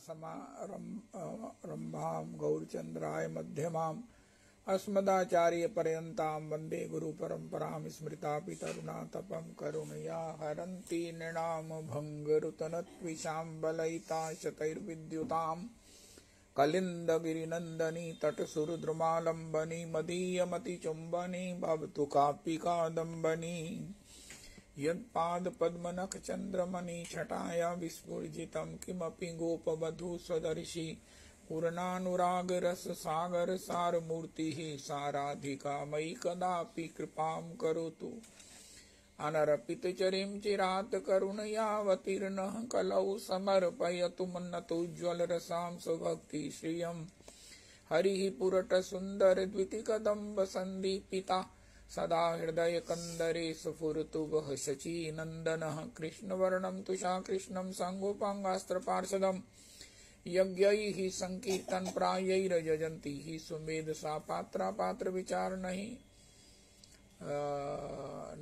समारम्भां गौरचन्द्राय मध्यमाम् अस्मदाचार्यपर्यन्तां वन्दे गुरुपरम्परां स्मृता पितरुणातपं करुणया हरन्ति नृणां भङ्गरुतनत्विषां बलयिता शतैर्विद्युताम् कलिन्दगिरिनन्दनी तटसुरद्रुमालम्बनी मदीयमतिचुम्बनी भवतु कापि कादम्बनी यत्पादपद्मनखचन्द्रमणि छटाया विस्फुजितं किमपि गोपवधू स्वदर्शी पूर्णानुरागरससागरसारमूर्तिः साराधिका मयि कदापि कृपां करोतु। अनर्पितचरिं चिरात् करुणयावतीर्णः कलौ समर्पयतु मन्नतोज्ज्वलरसां स्वभक्ति श्रियं हरिः पुरटसुन्दरद्वितिकदम्ब सन्दीपिता सदा हृदयकन्दरे स्फुरतु वः शचीनन्दनः कृष्णवर्णं तुषाकृष्णं साङ्गोपाङ्गास्त्रपार्षदं यज्ञैः सङ्कीर्तनप्रायैर्यजन्ति हि सुमेधसा पात्रा पात्रविचारणैः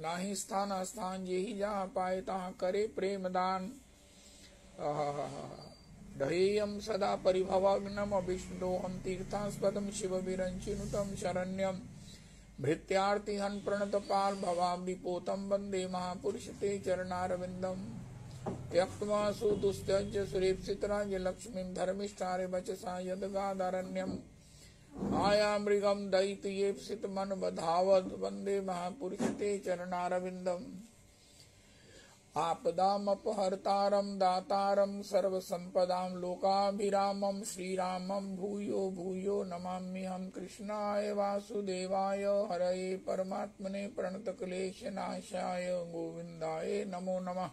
नाही स्थान स्थान जेहि जहाँ पाए तहाँ करे प्रेमदान दहेयं सदा परिभवाग्नम अभिष्णोहं तीर्थास्पदं शिवविरञ्चिनुतं शरण्यं भृत्यार्तिहन् प्रणतपाल भवाब्धिपोतं वन्दे महापुरुष ते चरणारविन्दम् त्यक्त्वा सुदुस्त्यज्य सुरेप्सितराज्यलक्ष्मीं धर्मिष्ठारे वचसा यद्गादारण्यम् आया मृगम दैत्येप्सित मन बधावद वंदे महापुरुष ते चरणारविंदम आपदामपहर्तारं दातारं सर्वसंपदां लोकाभिरामं श्रीरामं भूयो भूयो नमाम्यहं कृष्णाय वासुदेवाय हरये परमात्मने प्रणतक्लेशनाशाय गोविन्दाय नमो नमः।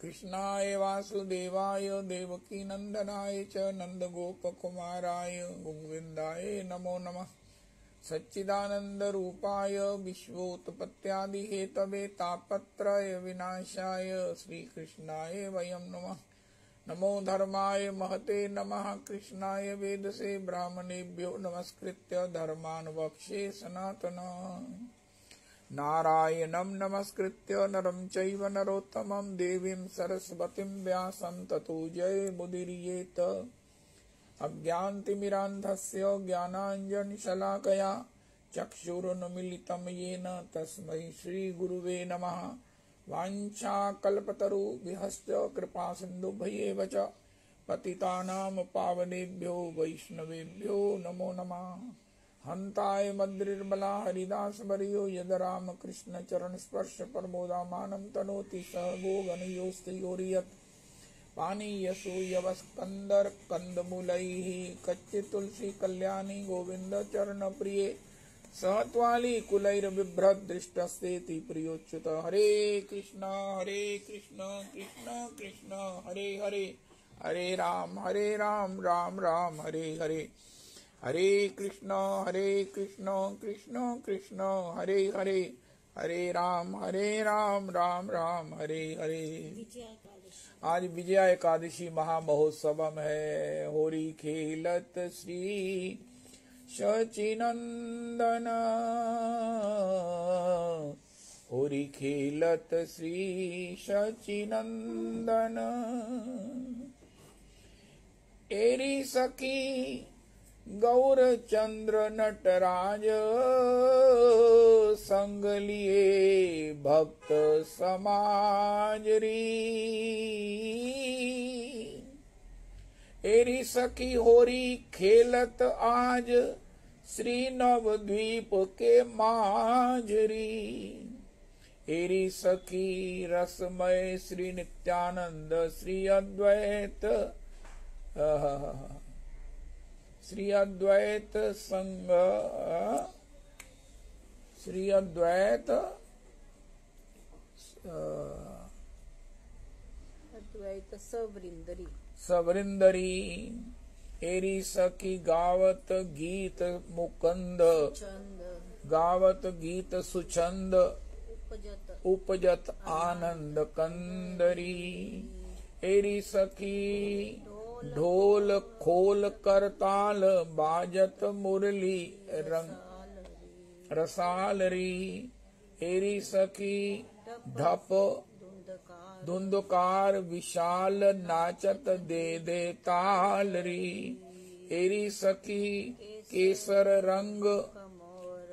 कृष्णाय वासुदेवाय देवकी नंदनाय च नंदगोपकुमाराय गोविन्दाय नमो नमः। सच्चिदानंद रूपाय विश्वोत्पत्त्यादिहेतवे तापत्रय विनाशाय श्रीकृष्णाय वयं नमः। नमो धर्माय महते नमः कृष्णाय वेदसे ब्राह्मणेभ्यो नमस्कृत्य धर्मान् वक्ष्ये सनातनः। नारायणं नमस्कृत्य नरं चैव नरोत्तमं देवीं सरस्वतीं व्यासं ततो जयमुदीरयेत्। अज्ञानतिमिरान्धस्य ज्ञानाञ्जनशलाकया चक्षुरुन्मीलितं येन तस्मै श्रीगुरुवे नमः। वाञ्छाकल्पतरुभ्यश्च कृपासिन्धुभ्येव च पतितानां पावनेभ्यो वैष्णवेभ्यो नमो नमः। हन्ताय मद्रिर्बला हरिदास वर्यो यद रामकृष्ण चरण स्पर्श प्रमोदामानं तनोति स गोगणयोस्त्रियोर्यत् पानीयसु यवस्कन्दर कंदमूलैः कच्चित् तुलसी कल्याणी गोविंद चरण प्रिये सहत्वाली कुलैर्बिभ्रत् दृष्टस्तेति प्रियोच्युत। हरे कृष्ण कृष्ण कृष्ण हरे हरे हरे राम राम राम हरे हरे। हरे कृष्ण कृष्ण कृष्ण हरे हरे हरे राम राम राम हरे हरे। आज विजया एकादशी महामहोत्सव है। होरी खेलत श्री शचीनंदन होरी खेलत श्री शचीनंदन एरी सखी गौरचंद्र नटराज संग लिए भक्त समाज री। एरी सखी होरी खेलत आज श्री नवद्वीप के माजरी। एरी सखी रसमय श्री नित्यानंद श्री अद्वैत संग श्री अद्वैत सबरिंदरी। एरी सखी गावत गीत मुकंद गावत गीत सुचंद उपजत आनंद कंदरी। एरी सखी ढोल खोल करताल बाजत मुरली रंग रसालरी। एरी सखी ढप धुंधकार विशाल नाचत दे दे ताल री। एरी सखी केसर रंग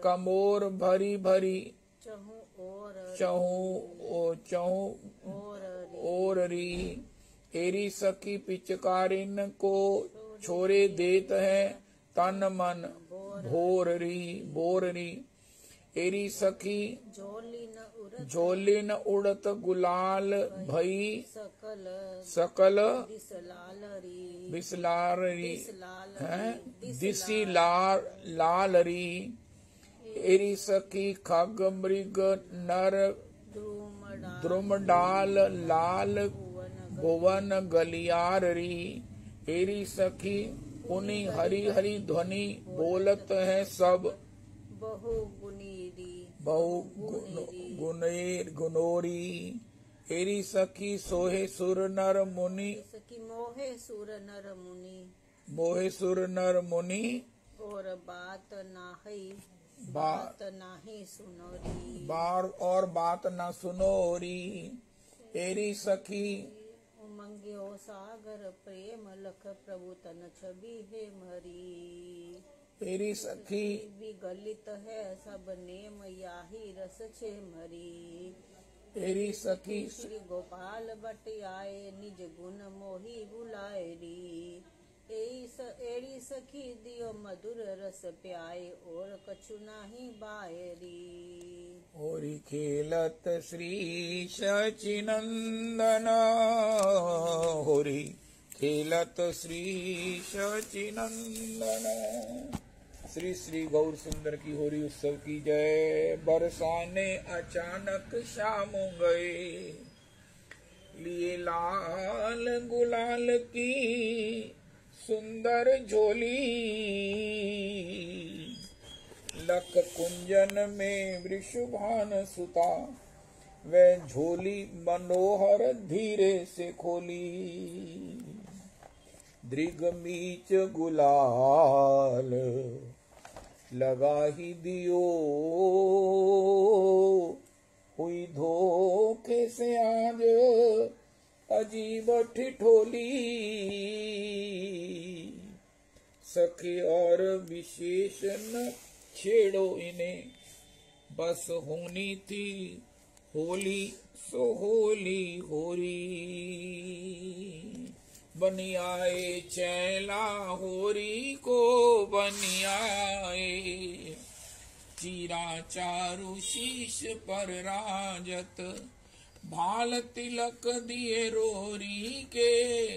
कमोर भरी भरी। चहु और री। एरी सखी पिचकारिन को छोरे देत है तन मन बोर री। एरी सखी झोलिन उड़त गुलाल भई सकल बिसलार री है दिसी लाल री। एरी सखी खग मृग नर द्रुम डाल लाल भुवन गलियार री। एरी सखी उनी हरी हरी ध्वनि बोलत है सब बहु गुनोरी। एरी सखी सोहे सुर नर मुनि मोहे सुर नर मुनि। और बात नाही सुनोरी। बात न सुनोरी। एरी सखी उमंग्यो सागर प्रेम लख प्रभु तन छवि है मरी। एरी सखी विगलित है सब नेम याही रस छे मरी। एरी सखी श्री गोपाल बट आए निज गुण मोही बुलाए री। एड़ी सखी दियो मधुर रस प्याए और कछु नाही बायरी। होरी खेलत श्री सचिनंदन होरी खेलत श्री सचिनंदन। श्री श्री गौर सुंदर की होरी उत्सव की जय। बरसाने अचानक शाम गए लिए लाल गुलाल की सुंदर झोली। लक कुंजन में वृषभान सुता वह झोली मनोहर धीरे से खोली। दृगमीच गुलाल लगा ही दियो हुई धोखे से आज अजीब ठिठोली। सखी और विशेष न छेड़ो इन्हें बस होनी थी होली सो होली होरी। बनियाए चैला होरी को बनियाए चीरा चारु शीश पर राजत भाल तिलक दिए रोरी के।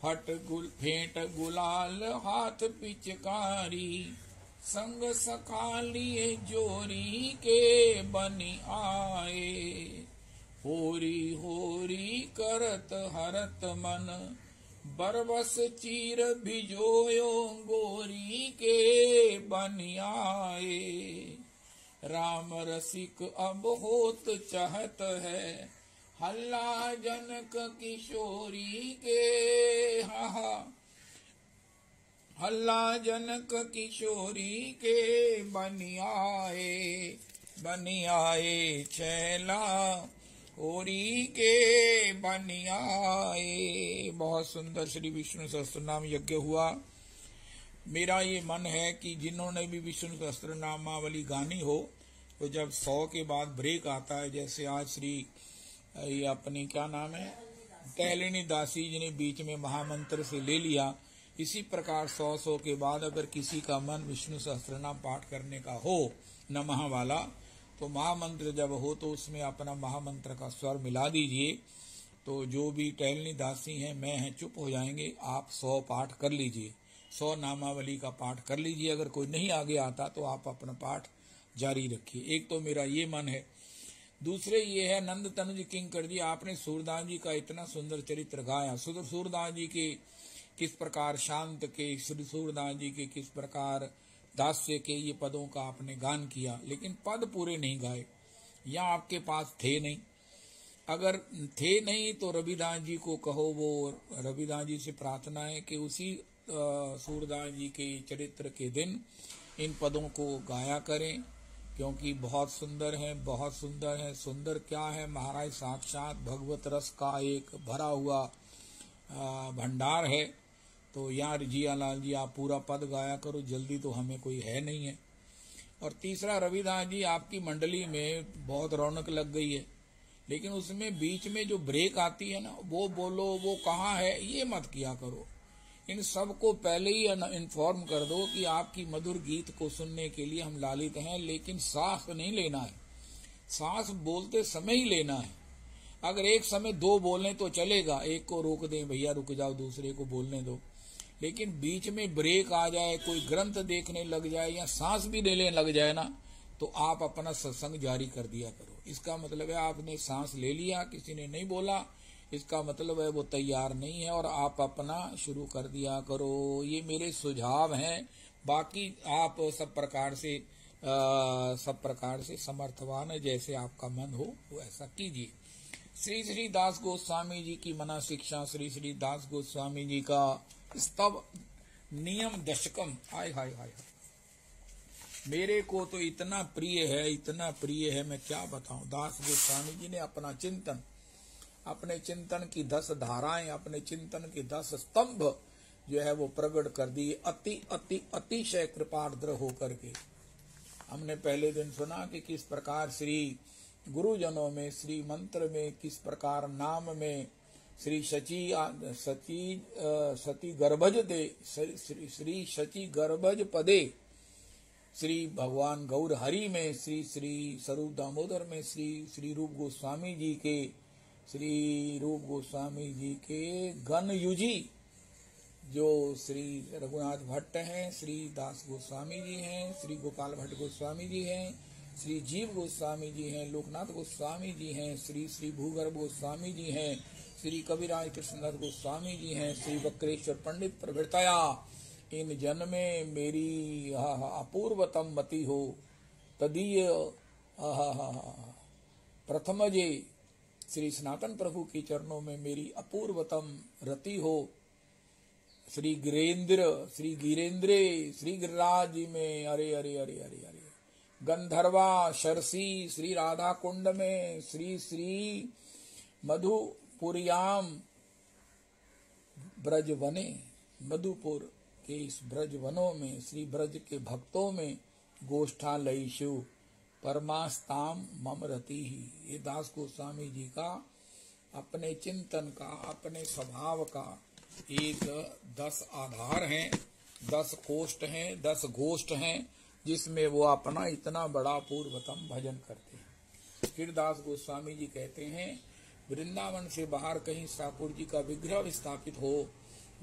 फेंट गुलाल हाथ पिचकारी संग सखा लिए जोरी के बनी आए। होरी होरी करत हरत मन बरबस चीर भिजोयो गोरी के बनी आए। राम रसिक अब होत चाहत है हल्ला जनक किशोरी के। हल्ला जनक किशोरी के बनी आए छैला होरी के बनी आए। बहुत सुंदर श्री विष्णु सहस्त्र नाम यज्ञ हुआ। मेरा ये मन है कि जिन्होंने भी विष्णु सहस्त्र नामावली गानी हो तो जब 100 के बाद ब्रेक आता है, जैसे आज श्री ये अपनी क्या नाम है टहलिनी दासी जी ने बीच में महामंत्र से ले लिया, इसी प्रकार 100 के बाद अगर किसी का मन विष्णु सहस्त्रनाम पाठ करने का हो नमः वाला, तो महामंत्र जब हो तो उसमें अपना महामंत्र का स्वर मिला दीजिए। तो जो भी टहलनी दासी हैं मैं हैं चुप हो जाएंगे, आप 100 पाठ कर लीजिए, 100 नामावली का पाठ कर लीजिए। अगर कोई नहीं आगे आता तो आप अपना पाठ जारी रखिए। एक तो मेरा ये मन है। दूसरे ये है नंद तनुज किंकर जी, आपने सूरदास जी का इतना सुंदर चरित्र गाया। सूरदास जी के किस प्रकार शांत के, श्री सूरदास जी के किस प्रकार दास्य के ये पदों का आपने गान किया, लेकिन पद पूरे नहीं गाए या आपके पास थे नहीं। अगर थे नहीं तो रविदास जी को कहो, वो रविदास जी से प्रार्थना है कि उसी सूरदास जी के चरित्र के दिन इन पदों को गाया करें, क्योंकि बहुत सुंदर है, बहुत सुंदर है। सुंदर क्या है महाराज, साक्षात भगवत रस का एक भरा हुआ भंडार है। तो यार जियालाल जी आप पूरा पद गाया करो, जल्दी तो हमें कोई है नहीं है। और तीसरा, रविदास जी आपकी मंडली में बहुत रौनक लग गई है, लेकिन उसमें बीच में जो ब्रेक आती है ना, वो बोलो वो कहाँ है, ये मत किया करो। इन सबको पहले ही इन्फॉर्म कर दो कि आपकी मधुर गीत को सुनने के लिए हम लालित हैं, लेकिन सांस नहीं लेना है, सांस बोलते समय ही लेना है। अगर एक समय दो बोलें तो चलेगा, एक को रोक दें, भैया रुक जाओ, दूसरे को बोलने दो। लेकिन बीच में ब्रेक आ जाए, कोई ग्रंथ देखने लग जाए या सांस भी लेने लग जाए ना, तो आप अपना सत्संग जारी कर दिया करो। इसका मतलब है आपने सांस ले लिया, किसी ने नहीं बोला, इसका मतलब है वो तैयार नहीं है और आप अपना शुरू कर दिया करो। ये मेरे सुझाव हैं। बाकी आप सब प्रकार से समर्थवान है, जैसे आपका मन हो वो ऐसा कीजिए। श्री श्री दास गोस्वामी जी की मना शिक्षा, श्री श्री दास गोस्वामी जी का स्तव नियम दशकम, हाय हाय हाय, मेरे को तो इतना प्रिय है, इतना प्रिय है, मैं क्या बताऊं। दास गोस्वामी जी ने अपना चिंतन, अपने चिंतन की 10 धाराएं, अपने चिंतन के 10 स्तंभ जो है वो प्रकट कर दिए, अति अति अतिशय कृपार्द्र होकर के। हमने पहले दिन सुना कि किस प्रकार श्री गुरुजनों में, श्री मंत्र में, किस प्रकार नाम में श्री सती गर्भज दे, श्री शची गर्भज पदे, श्री भगवान गौर हरि में, श्री श्री स्वरूप दामोदर में, श्री रूप गोस्वामी जी के, श्री रूप गोस्वामी जी के गण युजी जो श्री रघुनाथ भट्ट हैं, श्री दास गोस्वामी जी हैं, श्री गोपाल भट्ट गोस्वामी जी हैं, श्री जीव गोस्वामी जी हैं, लोकनाथ गोस्वामी जी हैं, श्री श्री भूगर्भ गोस्वामी जी हैं, श्री कविराज कृष्णदास गोस्वामी जी हैं, श्री वक्रेश्वर पंडित प्रभृतया, इन जन में मेरी अपूर्वतम मति हो, तदीय प्रथम जे श्री सनातन प्रभु के चरणों में मेरी अपूर्वतम रति हो। श्री गिरेंद्रे, श्री गिरिराज जी में, अरे अरे अरे अरे अरे, गंधर्वा शरसी श्री राधा कुंड में, श्री श्री मधुपुरियाम ब्रजवने, मधुपुर के इस ब्रजवनों में, श्री ब्रज के भक्तों में, गोष्ठालयिषु परमास्ताम मम रति ही। ये दास गोस्वामी जी का अपने चिंतन का, अपने स्वभाव का एक 10 आधार हैं, 10 कोष्ठ हैं, 10 गोष्ठ हैं, जिसमें वो अपना इतना बड़ा पूर्वतम भजन करते हैं। फिर दास गोस्वामी जी कहते हैं, वृंदावन से बाहर कहीं ठाकुर जी का विग्रह स्थापित हो,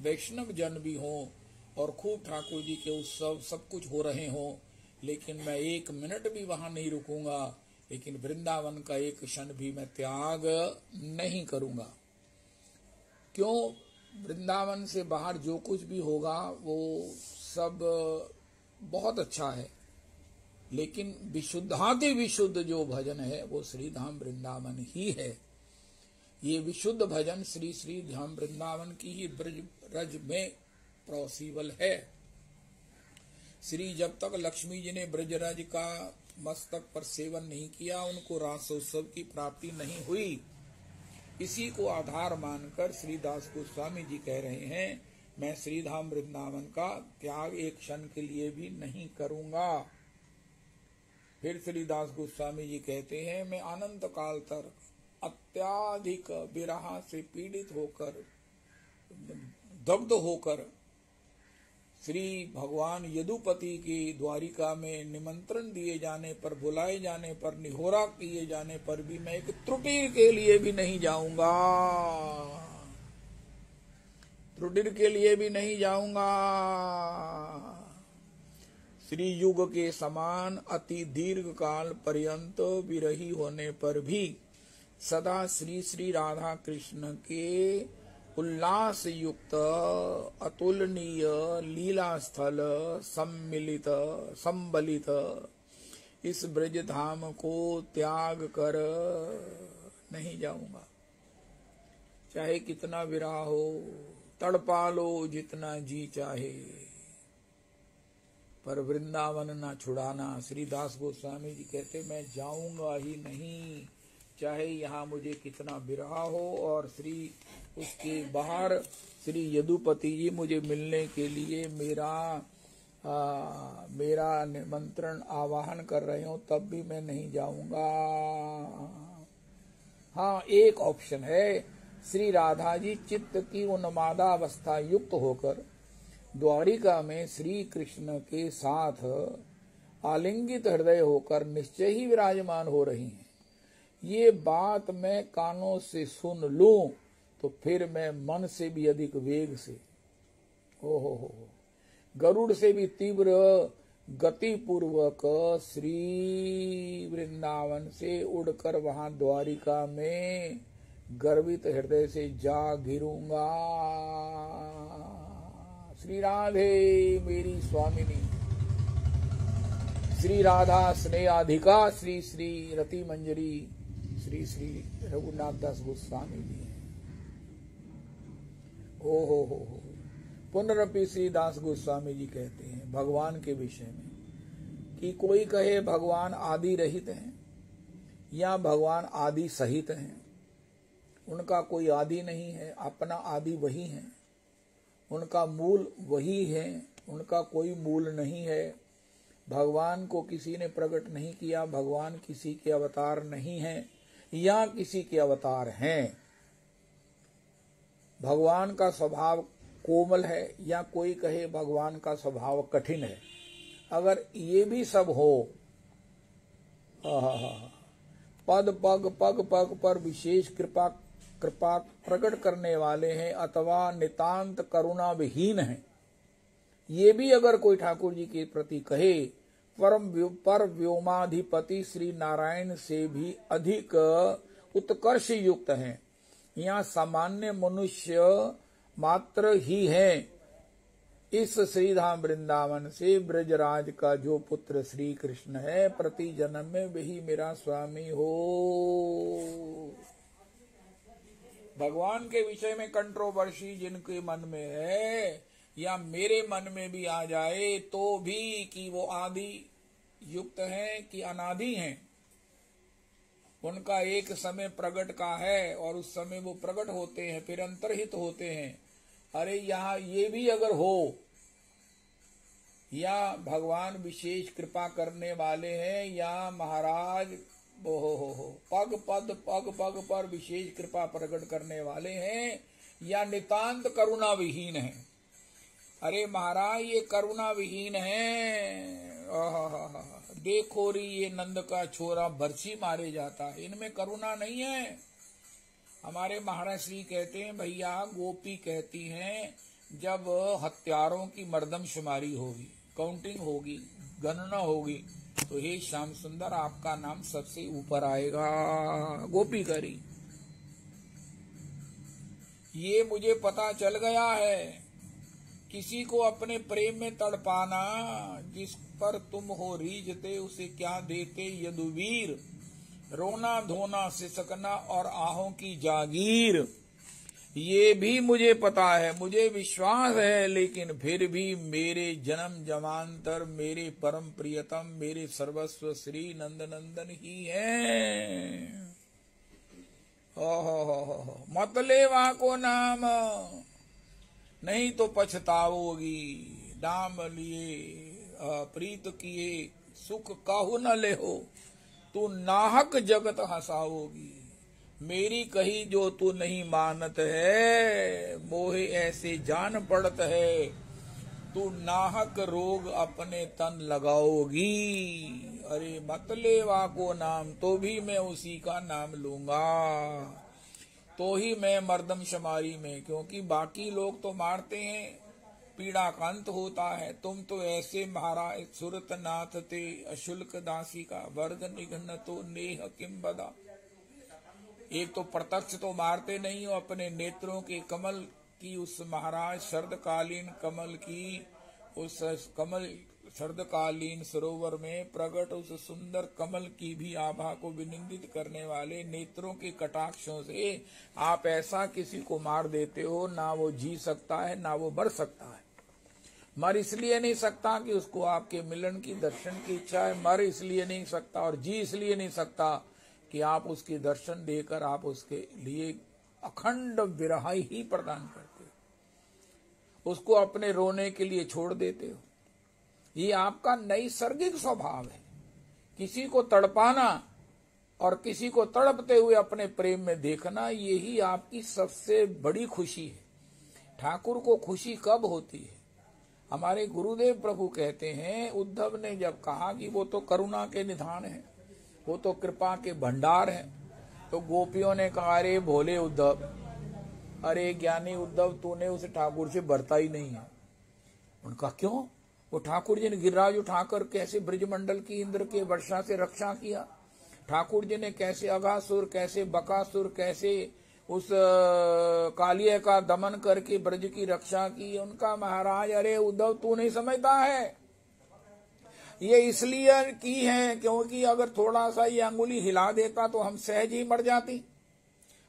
वैष्णव जन भी हो और खूब ठाकुर जी के उत्सव सब कुछ हो रहे हो, लेकिन मैं 1 मिनट भी वहां नहीं रुकूंगा, लेकिन वृंदावन का एक क्षण भी मैं त्याग नहीं करूंगा। क्यों? वृंदावन से बाहर जो कुछ भी होगा वो सब बहुत अच्छा है, लेकिन विशुद्धाति विशुद्ध जो भजन है वो श्री धाम वृंदावन ही है। ये विशुद्ध भजन श्री श्री धाम वृंदावन की ही ब्रज रज में पॉसिबल है। श्री जब तक लक्ष्मी जी ने ब्रजराज का मस्तक पर सेवन नहीं किया, उनको रासोत्सव की प्राप्ति नहीं हुई। इसी को आधार मानकर श्री दास गोस्वामी जी कह रहे हैं, मैं श्रीधाम वृंदावन का त्याग एक क्षण के लिए भी नहीं करूंगा। फिर श्री दास गोस्वामी जी कहते हैं, मैं अनंत काल तक अत्याधिक विरह से पीड़ित होकर, दग्ध होकर, श्री भगवान यदुपति की द्वारिका में निमंत्रण दिए जाने पर, बुलाए जाने पर, निहोरा किए जाने पर भी मैं एक त्रुटि के लिए भी नहीं जाऊंगा, त्रुटि के लिए भी नहीं जाऊंगा। श्री युग के समान अति दीर्घ काल पर्यंत विरही होने पर भी सदा श्री श्री राधा कृष्ण के उल्लास युक्त अतुलनीय लीला स्थल सम्मिलित इस ब्रज धाम को त्याग कर नहीं जाऊंगा। चाहे कितना विरह हो, तड़पा लो जितना जी चाहे, पर वृंदावन ना छुड़ाना। श्री दास गोस्वामी जी कहते मैं जाऊंगा ही नहीं, चाहे यहाँ मुझे कितना विरह हो। और श्री उसके बाहर श्री यदुपति जी मुझे मिलने के लिए मेरा निमंत्रण आवाहन कर रहे हो, तब भी मैं नहीं जाऊंगा। हाँ, एक ऑप्शन है, श्री राधा जी चित्त की उन्मादावस्था युक्त होकर द्वारिका में श्री कृष्ण के साथ आलिंगित हृदय होकर निश्चय ही विराजमान हो रही हैं। ये बात मैं कानों से सुन लूं तो फिर मैं मन से भी अधिक वेग से, हो गरुड़ से भी तीव्र गति पूर्वक श्री वृंदावन से उड़कर वहां द्वारिका में गर्वित हृदय से जा गिरूंगा। श्री राधे मेरी स्वामिनी, श्री राधा स्नेहाधिका श्री श्री रति मंजरी श्री श्री रघुनाथ दास गोस्वामी जी। हो पुनरपि श्री दास गोस्वामी जी कहते हैं भगवान के विषय में कि कोई कहे भगवान आदि रहित हैं या भगवान आदि सहित हैं। उनका कोई आदि नहीं है, अपना आदि वही है, उनका मूल वही है, उनका कोई मूल नहीं है। भगवान को किसी ने प्रकट नहीं किया, भगवान किसी के अवतार नहीं है या किसी के अवतार हैं। भगवान का स्वभाव कोमल है या कोई कहे भगवान का स्वभाव कठिन है। अगर ये भी सब हो, पद पग पग पग पर विशेष कृपा प्रकट करने वाले हैं अथवा नितांत करुणा विहीन हैं, ये भी अगर कोई ठाकुर जी के प्रति कहे, पर व्योमाधिपति श्री नारायण से भी अधिक उत्कर्ष युक्त हैं। यहाँ सामान्य मनुष्य मात्र ही हैं। इस श्रीधाम वृंदावन से ब्रजराज का जो पुत्र श्री कृष्ण है, प्रति जन्म में वही मेरा स्वामी हो। भगवान के विषय में कंट्रोवर्सी जिनके मन में है या मेरे मन में भी आ जाए तो भी कि वो आदि युक्त हैं कि अनादि हैं, उनका एक समय प्रकट का है और उस समय वो प्रकट होते हैं फिर अंतर्हित होते हैं। अरे यहाँ ये भी अगर हो या भगवान विशेष कृपा करने वाले हैं या महाराज हो पग पग पर विशेष कृपा प्रकट करने वाले हैं या नितांत करुणा विहीन है। अरे महाराज ये करुणा विहीन है। देखो री ये नंद का छोरा बरछी मारे जाता है, इनमें करुणा नहीं है। हमारे महाराज श्री कहते हैं भैया गोपी कहती हैं जब हत्यारों की मर्दमशुमारी होगी, काउंटिंग होगी, गणना होगी तो हे श्याम सुंदर आपका नाम सबसे ऊपर आएगा। गोपी करी ये मुझे पता चल गया है। किसी को अपने प्रेम में तड़पाना, जिस पर तुम हो रीझते उसे क्या देते यदुवीर, रोना धोना सिसकना और आहों की जागीर, ये भी मुझे पता है, मुझे विश्वास है। लेकिन फिर भी मेरे जन्म जमांतर मेरे परम प्रियतम मेरे सर्वस्व श्री नंदनंदन ही हैं। मत लेवा को नाम नहीं तो पछताओगी, नाम लिए प्रीत किए सुख काहू न ले हो, तू नाहक जगत हंसाओगी। मेरी कही जो तू नहीं मानत है, मोहे ऐसे जान पड़त है, तू नाहक रोग अपने तन लगाओगी। अरे मत लेवा को नाम, तो भी मैं उसी का नाम लूंगा, तो ही मैं मर्दम शुमारी में, क्योंकि बाकी लोग तो मारते हैं पीड़ा का अंत होता है, तुम तो ऐसे महाराज सुरत नाथ ते अशुल्क दासी का वर्ग निघन तो नेह किम बदा। एक तो प्रत्यक्ष तो मारते नहीं हो, अपने नेत्रों के कमल की उस महाराज शरदकालीन कमल की उस कमल शरदकालीन सरोवर में प्रकट उस सुंदर कमल की भी आभा को विनिंदित करने वाले नेत्रों के कटाक्षों से आप ऐसा किसी को मार देते हो, ना वो जी सकता है ना वो बढ़ सकता है। मर इसलिए नहीं सकता कि उसको आपके मिलन की दर्शन की इच्छा है, मर इसलिए नहीं सकता और जी इसलिए नहीं सकता कि आप उसके दर्शन देकर आप उसके लिए अखंड विरह ही प्रदान करते हो, उसको अपने रोने के लिए छोड़ देते हो। ये आपका नैसर्गिक स्वभाव है, किसी को तड़पाना और किसी को तड़पते हुए अपने प्रेम में देखना, यही आपकी सबसे बड़ी खुशी है। ठाकुर को खुशी कब होती है? हमारे गुरुदेव प्रभु कहते हैं, उद्धव ने जब कहा कि वो तो करुणा के निधान है, वो तो कृपा के भंडार है, तो गोपियों ने कहा, अरे भोले उद्धव, अरे ज्ञानी उद्धव, तूने उस ठाकुर से बरता ही नहीं है। उनका क्यों? वो ठाकुर जी ने गिरिराज उठाकर कैसे ब्रजमंडल की इंद्र के वर्षा से रक्षा किया, ठाकुर जी ने कैसे अघासुर, कैसे बकासुर, कैसे उस कालिया का दमन करके ब्रज की रक्षा की। उनका महाराज, अरे उद्धव तू नहीं समझता है, ये इसलिए की है क्योंकि अगर थोड़ा सा ये अंगुली हिला देता तो हम सहज ही मर जाती,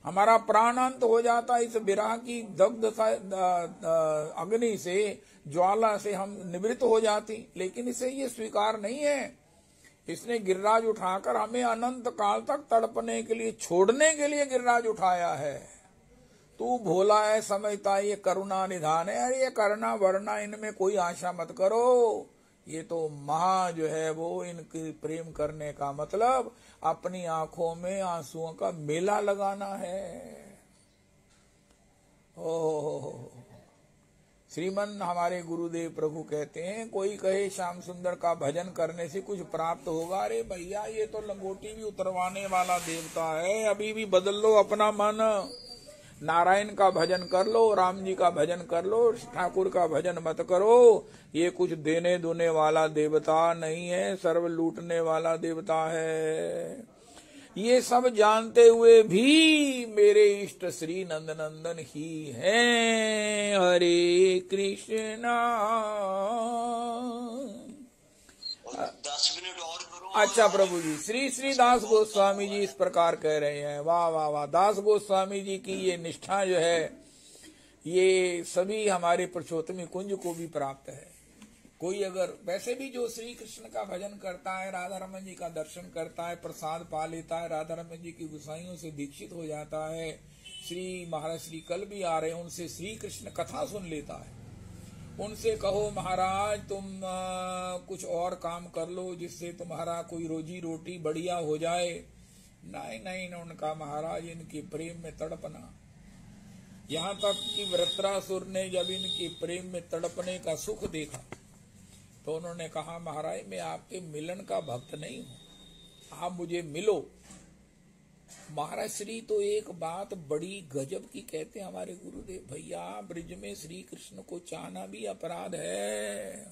हमारा प्राणांत हो जाता। इस विरह की दग्ध अग्नि से, ज्वाला से हम निवृत्त हो जाती, लेकिन इसे ये स्वीकार नहीं है। इसने गिरिराज उठाकर हमें अनंत काल तक तड़पने के लिए, छोड़ने के लिए गिरिराज उठाया है। तू भोला है, समझता ये करुणा निधान है। अरे ये करना वरना इनमें कोई आशा मत करो, ये तो महा जो है वो इनकी प्रेम करने का मतलब अपनी आंखों में आंसुओं का मेला लगाना है। ओह, श्रीमन हमारे गुरुदेव प्रभु कहते हैं, कोई कहे श्याम सुंदर का भजन करने से कुछ प्राप्त होगा। अरे भैया, ये तो लंगोटी भी उतरवाने वाला देवता है, अभी भी बदल लो अपना मन। नारायण का भजन कर लो, राम जी का भजन कर लो, ठाकुर का भजन मत करो। ये कुछ देने दुने वाला देवता नहीं है, सर्व लूटने वाला देवता है। ये सब जानते हुए भी मेरे इष्ट श्री नंदनंदन ही हैं। हरे कृष्णा। 10 मिनट और करो। अच्छा प्रभु जी, श्री श्री दास गोस्वामी जी इस प्रकार कह रहे हैं। वाह वाह वाह, दास गोस्वामी जी की ये निष्ठा जो है, ये सभी हमारे पुरुषोत्तम कुंज को भी प्राप्त है। कोई अगर वैसे भी जो श्री कृष्ण का भजन करता है, राधा रमन जी का दर्शन करता है, प्रसाद पा लेता है, राधा रमन जी की गुसाइयों से दीक्षित हो जाता है, श्री महाराज श्री कल भी आ रहे हैं, उनसे श्री कृष्ण कथा सुन लेता है। उनसे कहो महाराज तुम कुछ और काम कर लो जिससे तुम्हारा कोई रोजी रोटी बढ़िया हो जाए। नहीं नहीं, उनका महाराज इनके प्रेम में तड़पना। यहाँ तक कि वृत्रासुर ने जब इनके प्रेम में तड़पने का सुख देखा तो उन्होंने कहा, महाराज मैं आपके मिलन का भक्त नहीं हूं, आप मुझे मिलो। महाराज श्री तो एक बात बड़ी गजब की कहते हैं हमारे गुरुदेव, भैया ब्रिज में श्री कृष्ण को चाहना भी अपराध है,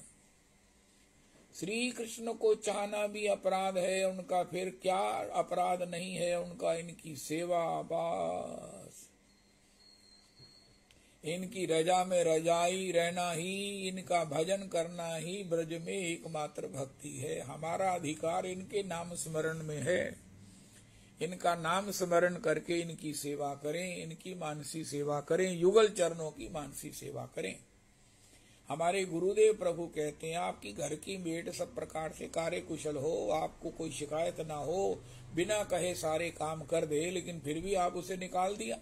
श्री कृष्ण को चाहना भी अपराध है। उनका फिर क्या अपराध नहीं है, उनका इनकी सेवा, बस इनकी रजा में रजाई रहना ही, इनका भजन करना ही ब्रज में एकमात्र भक्ति है। हमारा अधिकार इनके नाम स्मरण में है, इनका नाम स्मरण करके इनकी सेवा करें, इनकी मानसी सेवा करें, युगल चरणों की मानसी सेवा करें। हमारे गुरुदेव प्रभु कहते हैं, आपकी घर की मेट सब प्रकार से कार्य कुशल हो, आपको कोई शिकायत ना हो, बिना कहे सारे काम कर दे, लेकिन फिर भी आप उसे निकाल दिया।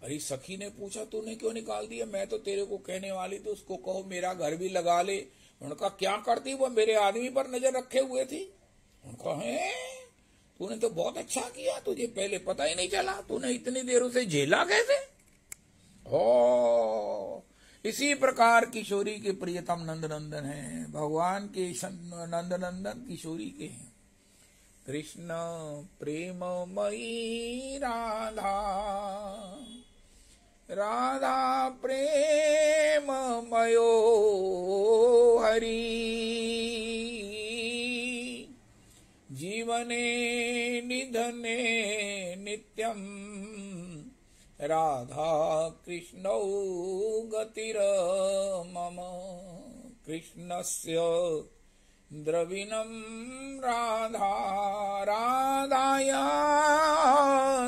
अरे सखी ने पूछा, तूने क्यों निकाल दिया? मैं तो तेरे को कहने वाली थी उसको कहो मेरा घर भी लगा ले। उनका क्या करती, वो मेरे आदमी पर नजर रखे हुए थी। उनका है, तूने तो बहुत अच्छा किया, तुझे पहले पता ही नहीं चला, तूने इतनी देर उसे झेला कैसे? हो इसी प्रकार किशोरी के प्रियतम नंदनंदन है, भगवान के नंदनंदन किशोरी के हैं। कृष्ण प्रेममयी राधा, राधा प्रेममयो हरि, जीवने निधने नित्यं राधा कृष्णौ गतिर्मम। कृष्णस्य द्रविणं राधा, राधाया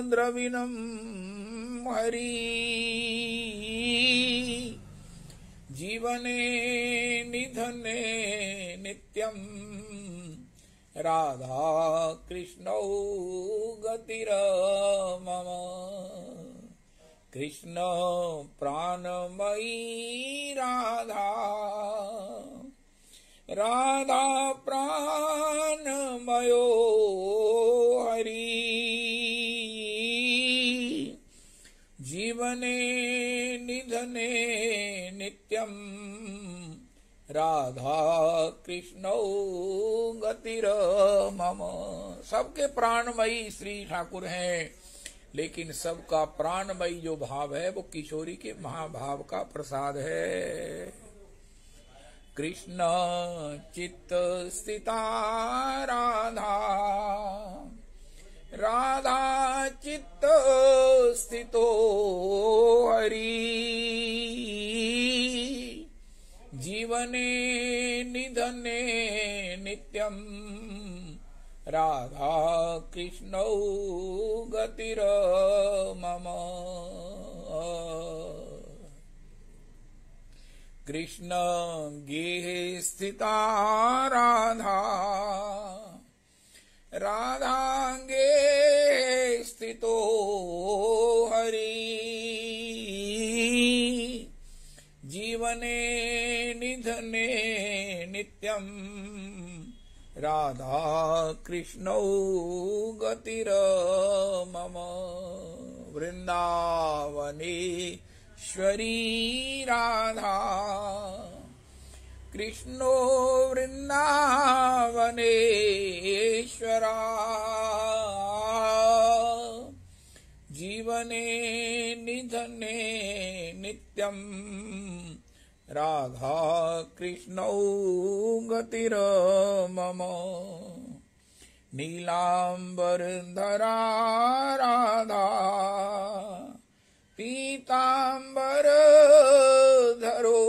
द्रविणं हरि, जीवने राधा कृष्णौ गतिर मम कृष्ण प्राणमयी राधा राधा प्राणमयो हरि जीवने निधने नित्यम राधा कृष्णौ गतिर मम। सबके प्राणमयी श्री ठाकुर हैं, लेकिन सबका प्राणमयी जो भाव है वो किशोरी के महाभाव का प्रसाद है। कृष्ण चित्त स्थिता राधा राधा चित्त स्थितो हरि जीवने निधने नित्यम राधा कृष्णौ गतिर मम। कृष्ण गेहे स्थिता राधा राधांगे स्थितो हरि जीवने निधने नित्यम राधा कृष्णौ गतिर मम। वृंदावनेश्वरी राधा कृष्णो वृंदावनेश्वरा जीवने निधने नित्यम राधा कृष्णौ गतिर मम। नीलांबरधरा राधा पीतांबर धरो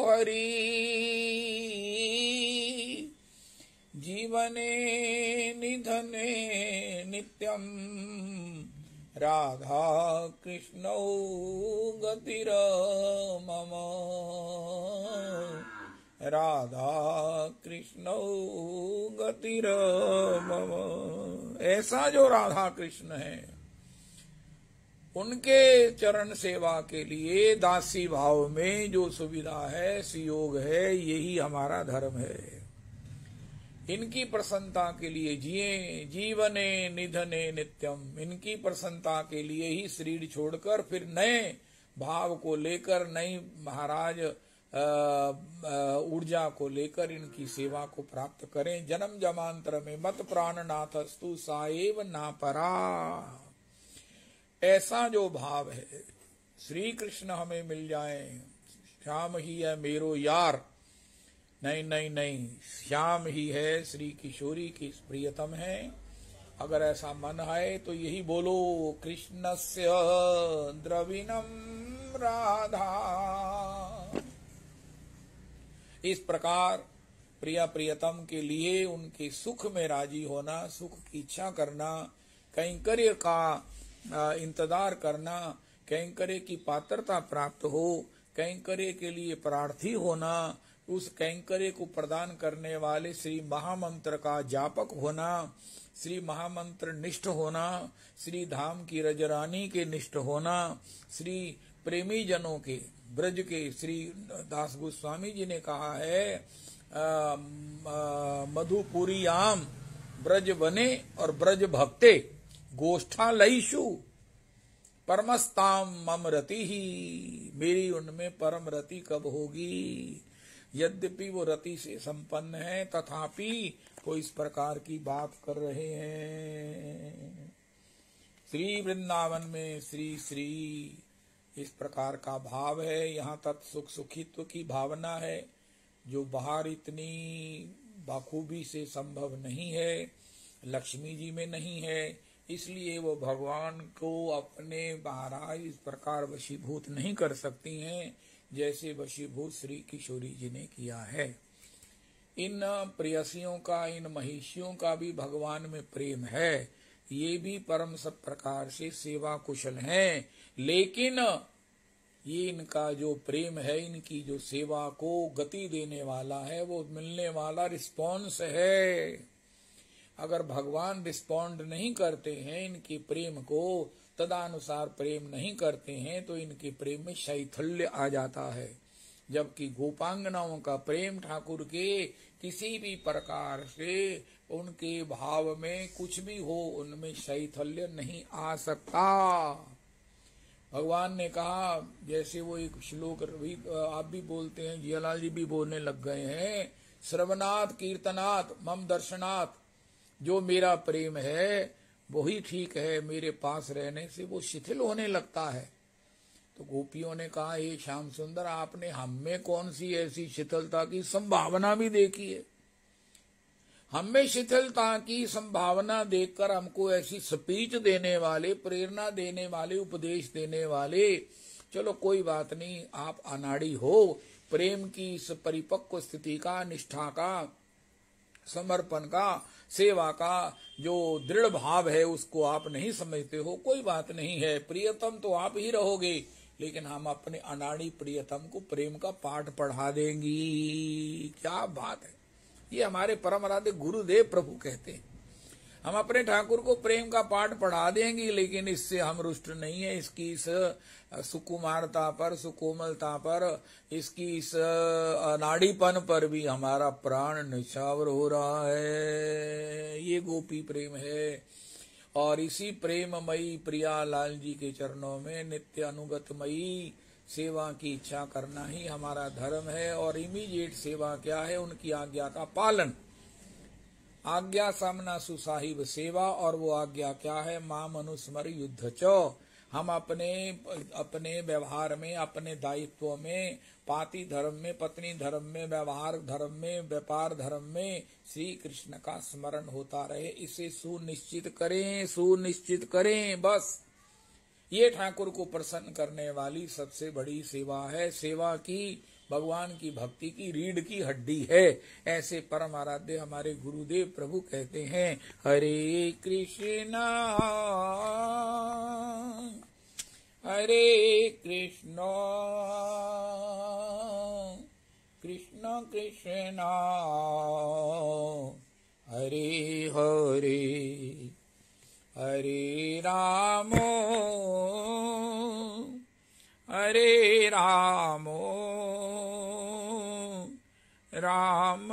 हरि जीवने निधने नित्यम राधा कृष्णौ गतिर मम। राधा कृष्णौ गतिर मम। ऐसा जो राधा कृष्ण है, उनके चरण सेवा के लिए दासी भाव में जो सुविधा है, सुयोग है, यही हमारा धर्म है। इनकी प्रसन्नता के लिए जिए जीवने निधने नित्यम। इनकी प्रसन्नता के लिए ही शरीर छोड़कर फिर नए भाव को लेकर, नई महाराज ऊर्जा को लेकर इनकी सेवा को प्राप्त करें। जन्म जमांतर में मत प्राणनाथस्तु साएव ना परा। ऐसा जो भाव है, श्री कृष्ण हमें मिल जाए, श्याम ही है मेरो यार। नहीं नहीं नहीं, श्याम ही है, श्री किशोरी की प्रियतम है। अगर ऐसा मन है तो यही बोलो, कृष्णस्य द्रविणम राधा। इस प्रकार प्रिया प्रियतम के लिए उनके सुख में राजी होना, सुख की इच्छा करना, कैंकर्य का इंतजार करना, कैंकर्य की पात्रता प्राप्त हो, कैंकर्य के लिए प्रार्थी होना, उस कैंकर्य को प्रदान करने वाले श्री महामंत्र का जापक होना, श्री महामंत्र निष्ठ होना, श्री धाम की रजरानी के निष्ठ होना, श्री प्रेमी जनों के ब्रज के, श्री दास गोस्वामी जी ने कहा है, मधुपुरी आम ब्रज बने और ब्रज भक्ते गोष्ठा लईशु परमस्ताम मम रति ही। मेरी उनमें परम रति कब होगी। यद्यपि वो रति से संपन्न है, तथापि वो इस प्रकार की बात कर रहे हैं। श्री वृंदावन में श्री श्री इस प्रकार का भाव है। यहाँ तक सुख सुखित्व की भावना है, जो बाहर इतनी बाखूबी से संभव नहीं है, लक्ष्मी जी में नहीं है। इसलिए वो भगवान को अपने महाराज इस प्रकार वशीभूत नहीं कर सकती हैं, जैसे वशीभूत श्री किशोरी जी ने किया है। इन प्रेयसियों का, इन महिषियों का भी भगवान में प्रेम है। ये भी परम सब प्रकार से सेवा कुशल हैं, लेकिन ये इनका जो प्रेम है, इनकी जो सेवा को गति देने वाला है, वो मिलने वाला रिस्पॉन्स है। अगर भगवान रिस्पॉन्ड नहीं करते हैं इनके प्रेम को, तदानुसार प्रेम नहीं करते हैं, तो इनके प्रेम में शैथल्य आ जाता है। जबकि गोपांगनाओं का प्रेम ठाकुर के किसी भी प्रकार से उनके भाव में कुछ भी हो, उनमें शैथल्य नहीं आ सकता। भगवान ने कहा, जैसे वो एक श्लोक भी आप भी बोलते हैं, जियालाल जी भी बोलने लग गए हैं, श्रवणात् कीर्तनात् मम दर्शनात्, जो मेरा प्रेम है वही ठीक है, मेरे पास रहने से वो शिथिल होने लगता है। तो गोपियों ने कहा, हे श्याम सुंदर, आपने हम में कौन सी ऐसी शिथिलता की संभावना भी देखी है? हमें शिथिलता की संभावना देखकर हमको ऐसी स्पीच देने वाले, प्रेरणा देने वाले, उपदेश देने वाले, चलो कोई बात नहीं, आप अनाड़ी हो, प्रेम की इस परिपक्व स्थिति का, निष्ठा का, समर्पण का, सेवा का जो दृढ़ भाव है उसको आप नहीं समझते हो, कोई बात नहीं है, प्रियतम तो आप ही रहोगे, लेकिन हम अपने अनाड़ी प्रियतम को प्रेम का पाठ पढ़ा देंगी। क्या बात है! ये हमारे परम आराध्य गुरुदेव प्रभु कहते हैं, हम अपने ठाकुर को प्रेम का पाठ पढ़ा देंगे, लेकिन इससे हम रुष्ट नहीं है। इसकी इस सुकुमारता पर, सुकोमलता पर, इसकी इस अनाड़ीपन पर भी हमारा प्राण निछावर हो रहा है। ये गोपी प्रेम है। और इसी प्रेममयी प्रिया लाल जी के चरणों में नित्य अनुगतमयी सेवा की इच्छा करना ही हमारा धर्म है। और इमीडिएट सेवा क्या है? उनकी आज्ञा का पालन। आज्ञा सामना सुसाहिब सेवा। और वो आज्ञा क्या है? माम अनुस्मर युद्ध चो। हम अपने व्यवहार में, अपने दायित्व में, पाति धर्म में, पत्नी धर्म में, व्यवहार धर्म में, व्यापार धर्म में श्री कृष्ण का स्मरण होता रहे, इसे सुनिश्चित करें, सुनिश्चित करें। बस ये ठाकुर को प्रसन्न करने वाली सबसे बड़ी सेवा है। सेवा की, भगवान की भक्ति की रीढ़ की हड्डी है। ऐसे परम आराध्य हमारे गुरुदेव प्रभु कहते हैं, हरे कृष्णा हरे कृष्णा कृष्ण कृष्णा हरे हरे हरे रामो हरे रामो राम